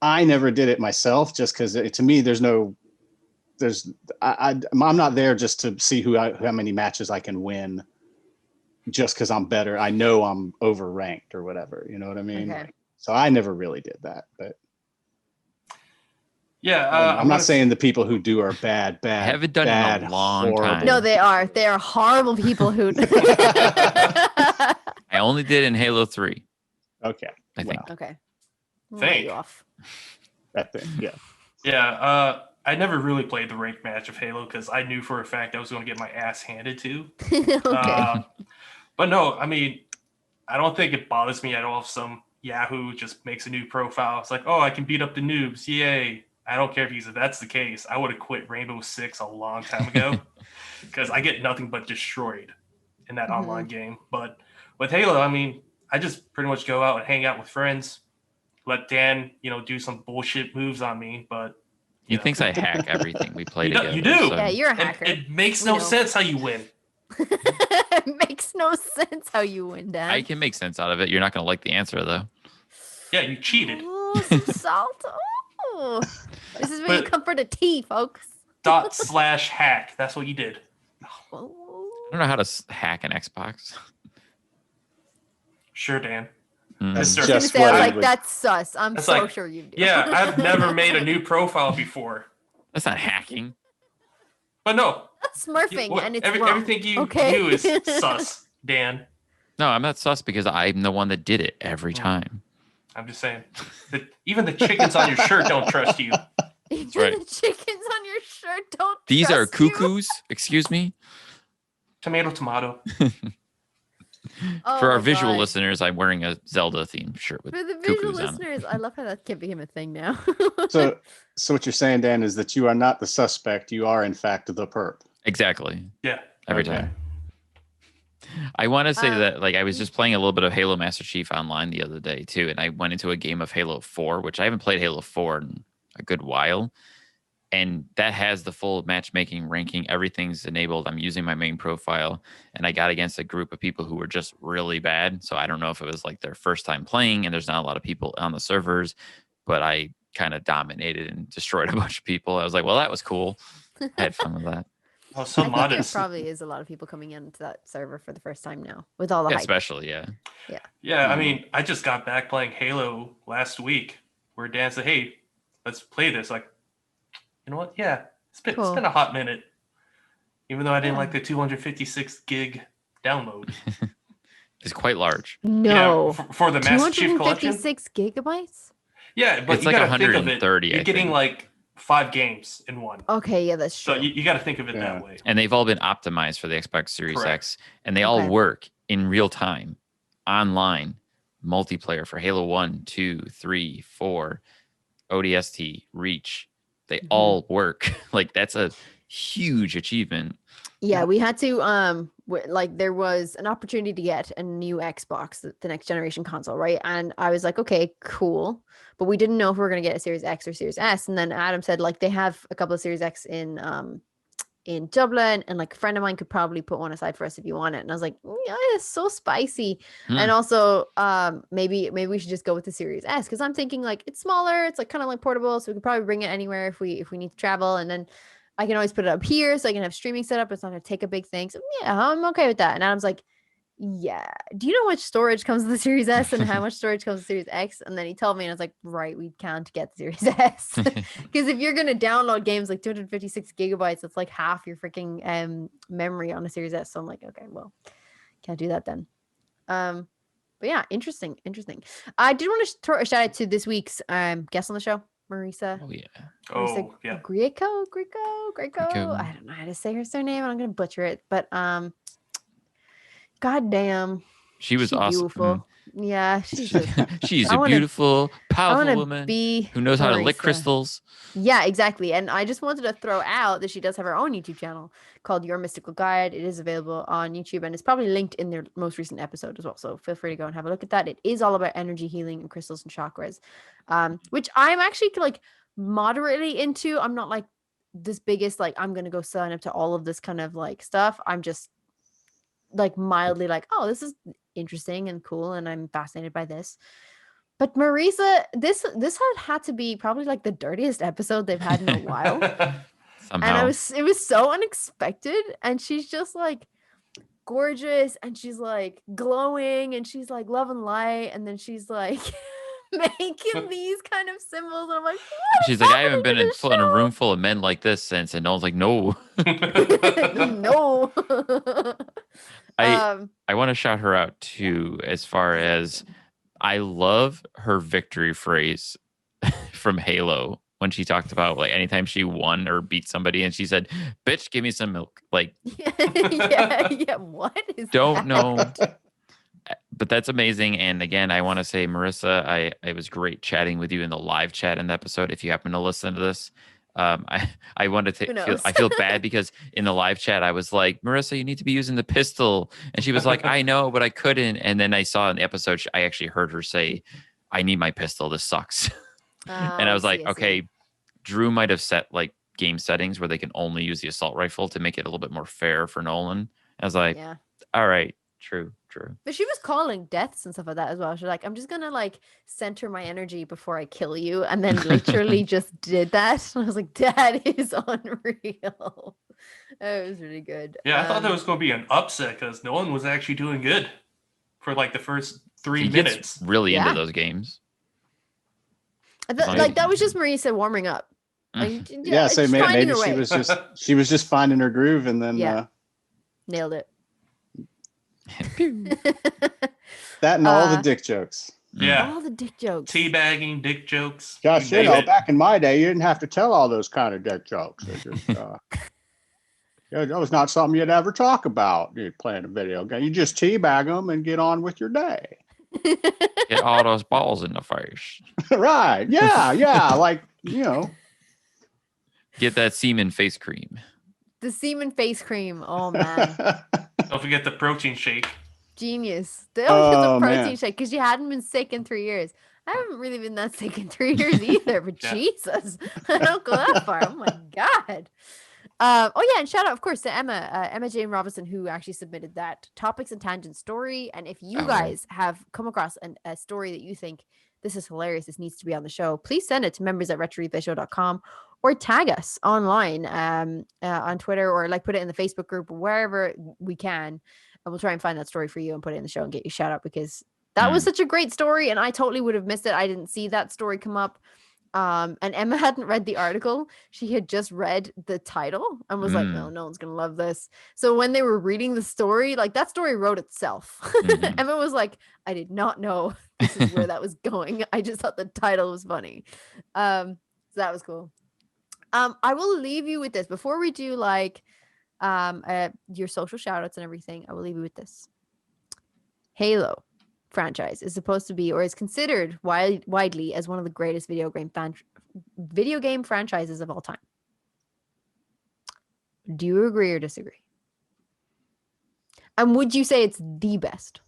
I never did it myself just because to me, I'm not there just to see how many matches I can win just because I'm better. I know I'm overranked or whatever, you know what I mean? Okay. So I never really did that, but Yeah. I'm not saying the people who do are bad, I haven't done it bad, in a long horrible. time. No, they are. They are horrible people who. I only did in Halo 3. Okay. I think. Well, Okay. We'll Thank. let you off. that thing, yeah. Yeah. I never really played the ranked match of Halo because I knew for a fact I was going to get my ass handed to. Okay. But no, I mean, I don't think it bothers me at all if some Yahoo just makes a new profile. It's like, oh, I can beat up the noobs. Yay. I don't care if that's the case. I would have quit Rainbow Six a long time ago because I get nothing but destroyed in that online game. But with Halo, I mean, I just pretty much go out and hang out with friends, let Dan, do some bullshit moves on me. But He thinks I hack everything we play together. You do. So. Yeah, you're a hacker. It makes no sense how you win. It makes no sense how you win, Dan. I can make sense out of it. You're not going to like the answer, though. Yeah, you cheated. Oh, some salt. Oh, this is where you come for the tea, folks. ./hack. That's what you did. Oh. I don't know how to hack an Xbox. Sure, Dan. Mm. That's Mr. I was gonna just say, I what was I like, would. that's sus. I'm That's so like, sure you do. Yeah, I've never made a new profile before. That's not hacking. But no, That's smurfing, and it's wrong. everything you okay? do is sus, Dan. No, I'm not sus because I'm the one that did it every time. I'm just saying. Even the chickens on your shirt don't trust you. Even right. the chickens on your shirt don't These are trust you. cuckoos. Excuse me. Tomato. Oh For our my visual God. listeners, I'm wearing a Zelda themed shirt with For the visual cuckoos on it. listeners, I love how that can become a thing now. So what you're saying, Dan, is that you are not the suspect. You are, in fact, the perp. Exactly. Yeah. Every Okay. time. I want to say Um, that I was just playing a little bit of Halo Master Chief online the other day too, and I went into a game of Halo 4, which I haven't played Halo 4 in a good while. And that has the full matchmaking ranking. Everything's enabled. I'm using my main profile, and I got against a group of people who were just really bad. So I don't know if it was like their first time playing and there's not a lot of people on the servers, but I kind of dominated and destroyed a bunch of people. I was like, well, that was cool. I had fun with that. Oh, so I think there modest. probably is a lot of people coming into that server for the first time now with all the Yeah, hype. especially, yeah. Yeah, I mean, I just got back playing Halo last week where Dan said, hey, let's play this. Like, you know what? Yeah, it's Cool. been a hot minute. Even though I didn't Yeah. like the 256 gig download. It's quite large. No. Yeah, for the Master Chief Collection. 256 gigabytes? Yeah, but It's you like got to think of it. 130, You're I getting think. like 5 games in one. Okay, yeah, that's true. So you got to think of it Yeah. that way. And they've all been optimized for the Xbox Series Correct. X, and they all Okay. work in real time, online, multiplayer for Halo 1, 2, 3, 4, ODST, Reach. They all work. Like, that's a huge achievement. Yeah, we had to there was an opportunity to get a new Xbox, the next generation console, right? And I was like, okay, cool. But we didn't know if we were going to get a Series X or Series S. And then Adam said like they have a couple of Series X in Dublin, and like a friend of mine could probably put one aside for us if you want it. And I was like, yeah, it's so spicy. And also maybe we should just go with the Series S, because I'm thinking like it's smaller, it's like kind of like portable, so we could probably bring it anywhere if we need to travel, and then I can always put it up here so I can have streaming set up. It's not going to take a big thing. So yeah, I'm okay with that. And Adam's like, yeah. Do you know how much storage comes with the Series S and how much storage comes with the Series X? And then he told me, and I was like, right, we can't get the Series S. Because if you're going to download games like 256 gigabytes, it's like half your freaking memory on a Series S. So I'm like, okay, well, can't do that then. But yeah, interesting. I did want to throw a shout out to this week's guest on the show, Marisa. Oh, yeah. Oh, yeah. Grieco. Grieco. I don't know how to say her surname. I'm gonna butcher it, but goddamn, She was she's awesome. beautiful. Yeah, she's just, She's I a wanna- beautiful, I powerful want to woman be who knows how to lick Marisa. crystals. Yeah, exactly. And I just wanted to throw out that she does have her own YouTube channel called Your Mystical Guide. It is available on YouTube, and it's probably linked in their most recent episode as well. So feel free to go and have a look at that. It is all about energy healing and crystals and chakras, which I'm actually like moderately into. I'm not like this biggest, like I'm going to go sign up to all of this kind of like stuff. I'm just like mildly like, oh, this is interesting and cool, and I'm fascinated by this. But Marisa, this had to be probably like the dirtiest episode they've had in a while. Somehow. And it was so unexpected. And she's just like gorgeous, and she's like glowing, and she's like love and light, and then she's like making these kind of symbols. And I'm like, what She's is like, I haven't happening been to in a this room full of men like this since. And Nolan's like, no. show? No. I want to shout her out too, as far as I love her victory phrase from Halo when she talked about like anytime she won or beat somebody and she said, bitch, give me some milk. Like, yeah. What is don't that? know. But that's amazing. And again, I want to say, Marisa, it was great chatting with you in the live chat in the episode. If you happen to listen to this, I wanted Who to knows? I feel bad because in the live chat I was like, Marisa, you need to be using the pistol, and she was like, I know, but I couldn't. And then I saw in the episode, I actually heard her say, I need my pistol. This sucks. And I was like, okay, Drew might have set like game settings where they can only use the assault rifle to make it a little bit more fair for Nolan. I was like, yeah. all right, true. But she was calling deaths and stuff like that as well. She's like, I'm just gonna like center my energy before I kill you, and then literally just did that. And I was like, that is unreal. It was really good. Yeah, I thought there was going to be an upset because Nolan was actually doing good for like the first 3 He minutes. gets really Yeah. into those games. Like that was just Marisa warming up. Like, Yeah, so just finding maybe her she way. was just finding her groove, and then Yeah. Nailed it. that and all the dick jokes. Yeah. All the dick jokes. Teabagging, dick jokes. Josh, you name it. back in my day, you didn't have to tell all those kind of dick jokes. It just, that was not something you'd ever talk about. You're playing a video game. You just teabag them and get on with your day. Get all those balls in the face. Right. Yeah. Like, Get that semen face cream. The semen face cream. Oh man. Don't forget the protein shake. Genius. They always get the Oh, protein man. shake because you hadn't been sick in 3 years. I haven't really been that sick in 3 years either, but Yeah. Jesus, I don't go that far. Oh my God. Oh yeah, and shout out, of course, to Emma Jane Robinson, who actually submitted that topics and tangents story. And if you guys have come across a story that you think this is hilarious, this needs to be on the show, please send it to members@retroreplayShow.com or tag us online on Twitter, or like put it in the Facebook group, wherever we can, and we'll try and find that story for you and put it in the show and get you shout out, because that was such a great story and I totally would have missed it. I didn't see that story come up. And Emma hadn't read the article. She had just read the title and was like, no one's gonna love this. So when they were reading the story, like that story wrote itself. Emma was like, I did not know this is where that was going. I just thought the title was funny. So that was cool. I will leave you with this before we do like your social shout outs and everything. I will leave you with this. Halo franchise is supposed to be, or is considered widely as one of the greatest video game franchises of all time. Do you agree or disagree? And would you say it's the best?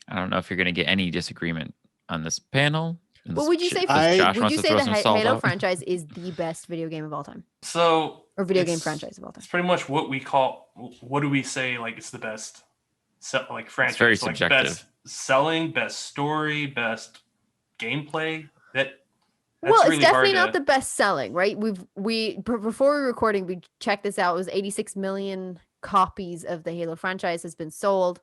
I don't know if you're going to get any disagreement on this panel. But would you say would you say the Halo franchise is the best video game of all time? So or video game franchise of all time? It's pretty much what we call. What do we say? Like it's the best. Like franchise. It's very so, like, subjective. Best selling, best story, best gameplay. That's well, it's really definitely hard not the best selling, right? Before we were recording, we checked this out. It was 86 million copies of the Halo franchise has been sold.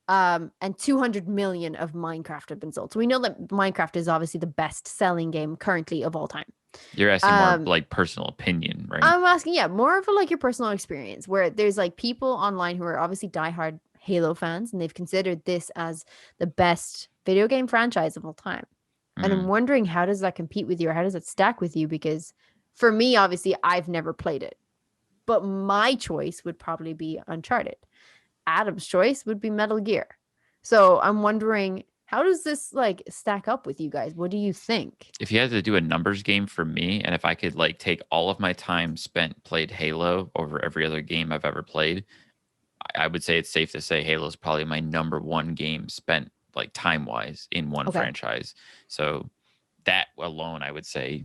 And 200 million of Minecraft have been sold. So we know that Minecraft is obviously the best selling game currently of all time. You're asking more like personal opinion, right? I'm asking, more of like your personal experience, where there's like people online who are obviously diehard Halo fans, and they've considered this as the best video game franchise of all time. And I'm wondering, how does that compete with you, or how does it stack with you? Because for me, obviously, I've never played it, but my choice would probably be Uncharted. Adam's choice would be Metal Gear. So I'm wondering, how does this like stack up with you guys? What do you think? If you had to do a numbers game for me, and if I could like take all of my time spent played Halo over every other game I've ever played, I would say it's safe to say Halo is probably my number one game spent like time wise in one franchise. So that alone, I would say,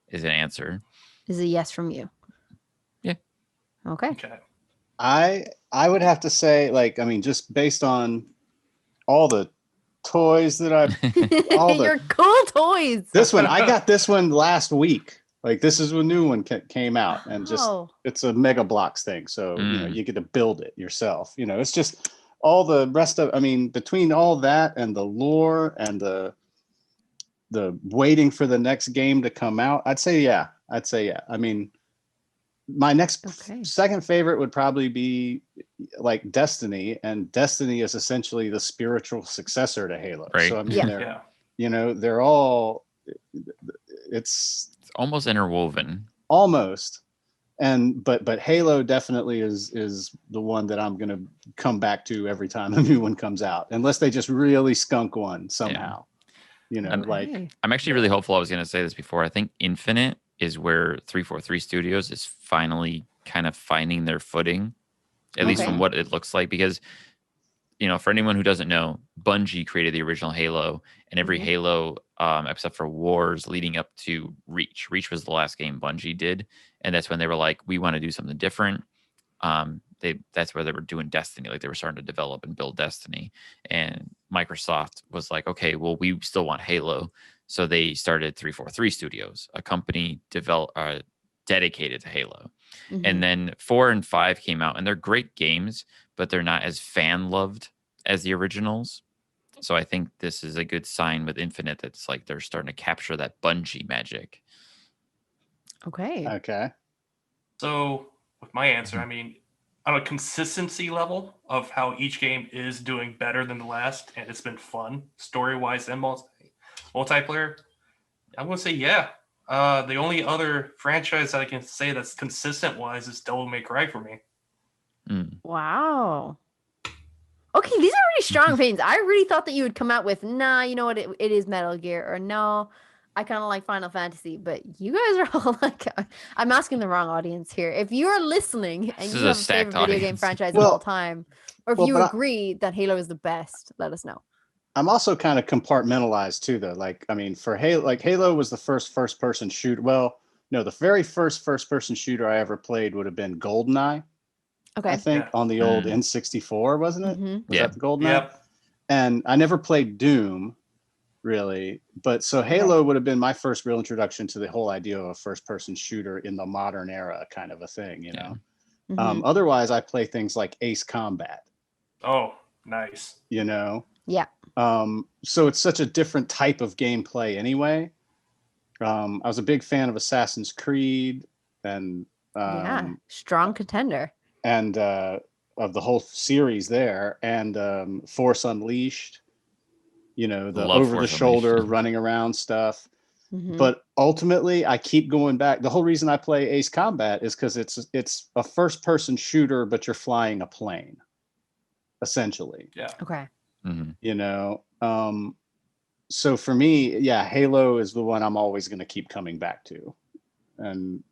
is an answer. Is a yes from you? Yeah. Okay. I would have to say, like, I mean, just based on all the toys that your cool toys. This one, I got this one last week. Like, this is a new one came out, and just it's a Mega Bloks thing. So you get to build it yourself. It's just all the rest of. I mean, between all that and the lore and the waiting for the next game to come out, I'd say yeah. I mean, my next second favorite would probably be like Destiny, and Destiny is essentially the spiritual successor to Halo. Right. So I mean, they're all. It's almost interwoven. Almost, but Halo definitely is the one that I'm gonna come back to every time a new one comes out, unless they just really skunk one somehow. I'm actually really hopeful. I was gonna say this before. I think Infinite is where 343 Studios is finally kind of finding their footing, at least from what it looks like. Because, for anyone who doesn't know, Bungie created the original Halo, and every Halo, except for Wars leading up to Reach. Reach was the last game Bungie did, and that's when they were like, we want to do something different. That's where they were doing Destiny, like they were starting to develop and build Destiny. And Microsoft was like, okay, well, we still want Halo. So they started 343 Studios, a company dedicated to Halo. And then 4 and 5 came out, and they're great games, but they're not as fan loved as the originals. So I think this is a good sign with Infinite that's like they're starting to capture that Bungie magic. Okay. Okay. So with my answer, I mean, on a consistency level of how each game is doing better than the last, and it's been fun story-wise and multiplayer, I'm going to say yeah. The only other franchise that I can say that's consistent-wise is Devil May Cry for me. Wow. Okay, these are really strong opinions. I really thought that you would come out with, nah, you know what, it is Metal Gear, or no, I kind of like Final Fantasy, but you guys are all like, I'm asking the wrong audience here. If you are listening and This you is a have a favorite stacked video game audience. franchise of Well- all time, or if well, you but I- agree that Halo is the best, let us know. I'm also kind of compartmentalized too, though. Like, I mean, for Halo, like Halo was the first person shooter. Well, no, the very first person shooter I ever played would have been GoldenEye, Okay. I think, Yeah. on the old Mm. N64, wasn't it? Mm-hmm. Was Yeah. that the GoldenEye? Yep. And I never played Doom, really. But so Halo would have been my first real introduction to the whole idea of a first person shooter in the modern era, kind of a thing, you know. Mm-hmm. Otherwise, I play things like Ace Combat, Oh, nice. you know. Yeah. So it's such a different type of gameplay anyway. I was a big fan of Assassin's Creed and Yeah. Strong contender. and of the whole series there, and Force Unleashed, you know, the Love over the Force shoulder Unleashed. running around stuff. Mhm. But ultimately, I keep going back. The whole reason I play Ace Combat is because it's a first person shooter, but you're flying a plane, essentially. Yeah. Okay. Mhm. You know, so for me, yeah, Halo is the one I'm always going to keep coming back to, and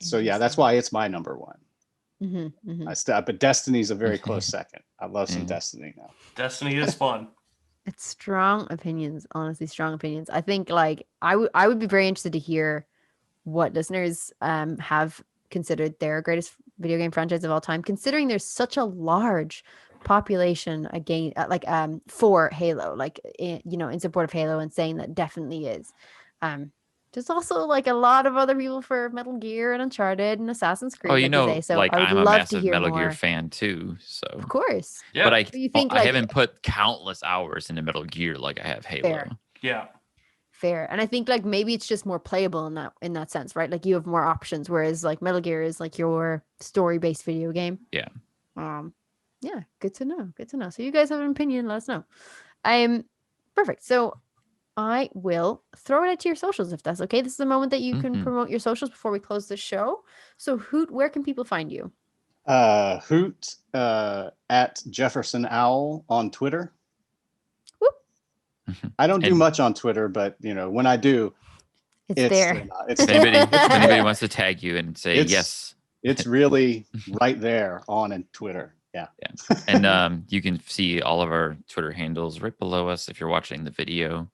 so yeah, that's why it's my number one. Mm-hmm. Mm-hmm. But Destiny's a very close second. I love some Yeah. Destiny now. Destiny is fun. It's strong opinions, honestly, strong opinions. I think like I would be very interested to hear what listeners have considered their greatest video game franchise of all time, considering there's such a large population again for Halo, like in support of Halo, and saying that definitely is. There's also like a lot of other people for Metal Gear and Uncharted and Assassin's Creed. Oh, you like know, say. So like I would I'm a love to massive hear Metal more. Gear fan too. So, Of course. Yeah. but I you think, I like- haven't put countless hours into Metal Gear like I have Halo. Fair. Yeah. Fair. And I think like maybe it's just more playable in that sense, right? Like you have more options, whereas like Metal Gear is like your story-based video game. Yeah. Yeah, good to know. Good to know. So you guys have an opinion, let us know. Perfect. So I will throw it out to your socials if that's okay. This is the moment that you can Mhm. promote your socials before we close the show. So Hoot, where can people find you? Hoot at Jefferson Owl on Twitter. Whoop. I don't do And- much on Twitter, but you know, when I do, It's it's there. It's If anybody wants to tag you and say It's- yes, it's really right there on in Twitter. Yeah. and you can see all of our Twitter handles right below us if you're watching the video.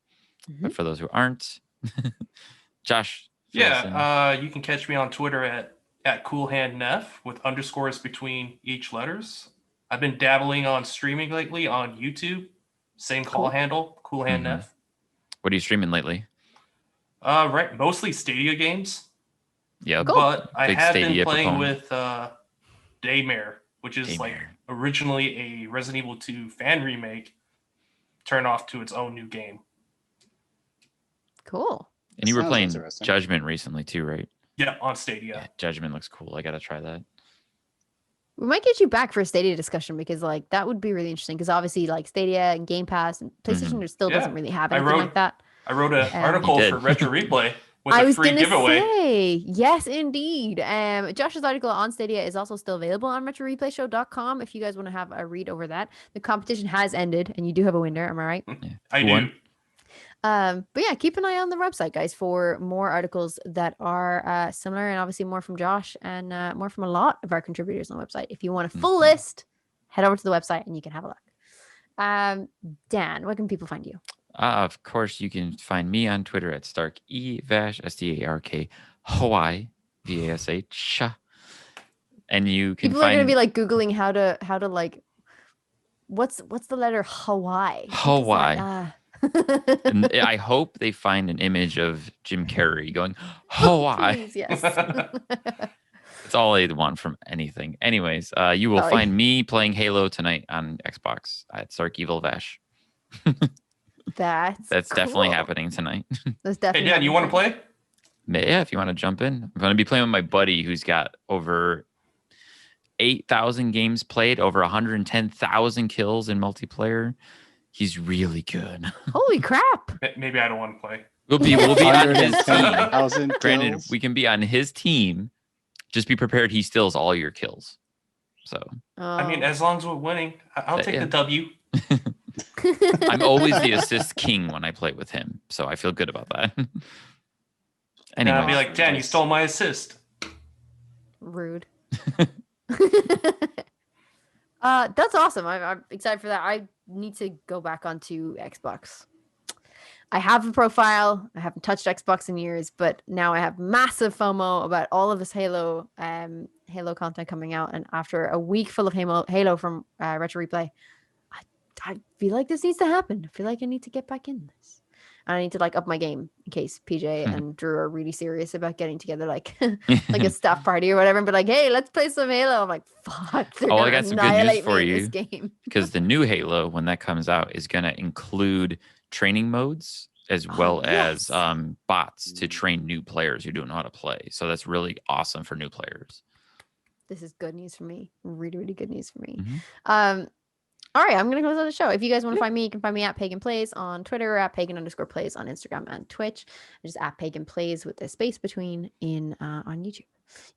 But for those who aren't, Josh. fill us in. Yeah. You can catch me on Twitter at CoolHandNeff with underscores between each letters. I've been dabbling on streaming lately on YouTube. Same call handle, CoolHandNeff. What are you streaming lately? Right, mostly Stadia games. Yeah, Cool. But I Big have been Stadia playing proponent. with Daymare, which is like Daymare. originally a Resident Evil 2 fan remake turned off to its own new game. Cool. And you were Sounds playing interesting. Judgment recently too, right? Yeah, on Stadia. Yeah, Judgment looks cool. I gotta try that. We might get you back for a Stadia discussion because like that would be really interesting because obviously like Stadia and Game Pass and PlayStation still Yeah. doesn't really have I anything wrote- like that. I wrote an You article did. for Retro Replay with I a was free gonna giveaway. say yes, indeed. Josh's article on Stadia is also still available on RetroReplayShow.com if you guys want to have a read over that. The competition has ended, and you do have a winner. Am I right? I Who do. won? But yeah, keep an eye on the website, guys, for more articles that are similar, and obviously more from Josh and more from a lot of our contributors on the website. If you want a full list, head over to the website and you can have a look. Dan, where can people find you? Of course, you can find me on Twitter at Stark Evash, STARK Hawaii VASH. And you can People are find gonna be like Googling how to like what's the letter Hawaii? Hawaii. And I hope they find an image of Jim Carrey going Hawaii. Please, yes. It's all I want from anything. Anyways, you will Sorry. find me playing Halo tonight on Xbox at Sark Evil Vash. That's definitely cool. happening tonight. That's Hey, definitely. Dan, you want to happening. play? Yeah, if you want to jump in. I'm going to be playing with my buddy who's got over 8,000 games played, over 110,000 kills in multiplayer. He's really good. Holy crap! Maybe I don't want to play. We'll be on his team. 110,000 Granted, kills. we can be on his team. Just be prepared he steals all your kills. So I mean, Oh. as long as we're winning, I'll take yeah. the W. I'm always the assist king when I play with him. So I feel good about that. And I'll be Anyway, like, Dan, you stole my assist. Rude. That's awesome. I'm excited for that. I need to go back onto Xbox. I have a profile. I haven't touched Xbox in years, but now I have massive FOMO about all of this Halo content coming out. And after a week full of Halo from Retro Replay, I feel like this needs to happen. I feel like I need to get back in this. And I need to like up my game in case PJ and Drew are really serious about getting together like like a staff party or whatever and be like, hey, let's play some Halo. I'm like, fuck, they're I gonna got some good news annihilate for me in you. this game. because the new Halo, when that comes out, is going to include training modes as well as yes. bots to train new players who don't know how to play. So that's really awesome for new players. This is good news for me. Really, really good news for me. Mhm. All right, I'm gonna close out the show. If you guys want to find me, you can find me at Pagan Plays on Twitter, at Pagan_Plays on Instagram and Twitch, and just at Pagan Plays with a space between in on YouTube.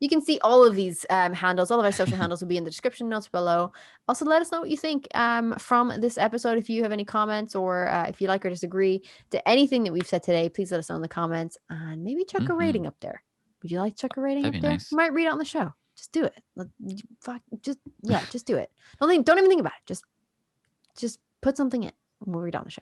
You can see all of these handles, all of our social handles will be in the description notes below. Also, let us know what you think from this episode. If you have any comments or if you like or disagree to anything that we've said today, please let us know in the comments and maybe chuck a rating up there. Would you like to chuck a rating That'd up be there? nice. We might read it on the show. Just do it. Just do it. Don't even think about it. Just put something in and we'll read on the show.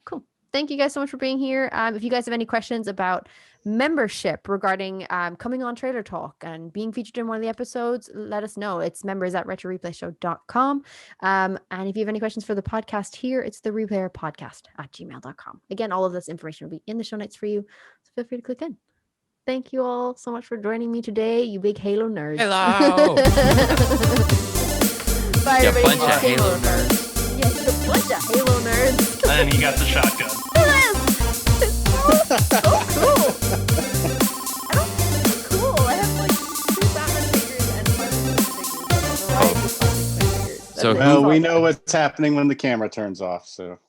Cool. Thank you guys so much for being here. If you guys have any questions about membership regarding coming on Trailer Talk and being featured in one of the episodes, let us know. It's members@retroreplayshow.com. And if you have any questions for the podcast here, it's thereplayerpodcast@gmail.com. Again, all of this information will be in the show notes for you. So feel free to click in. Thank you all so much for joining me today, you big Halo nerds. Hello. Bye, You everybody. bunch of Halo nerds. Yeah, you bunch of Halo nerds. And he got the shotgun. So cool. I don't think it's cool. I have like 2 Batman figures and 5 figures. A variety of figures. So That's it. Well, we know what's happening when the camera turns off. So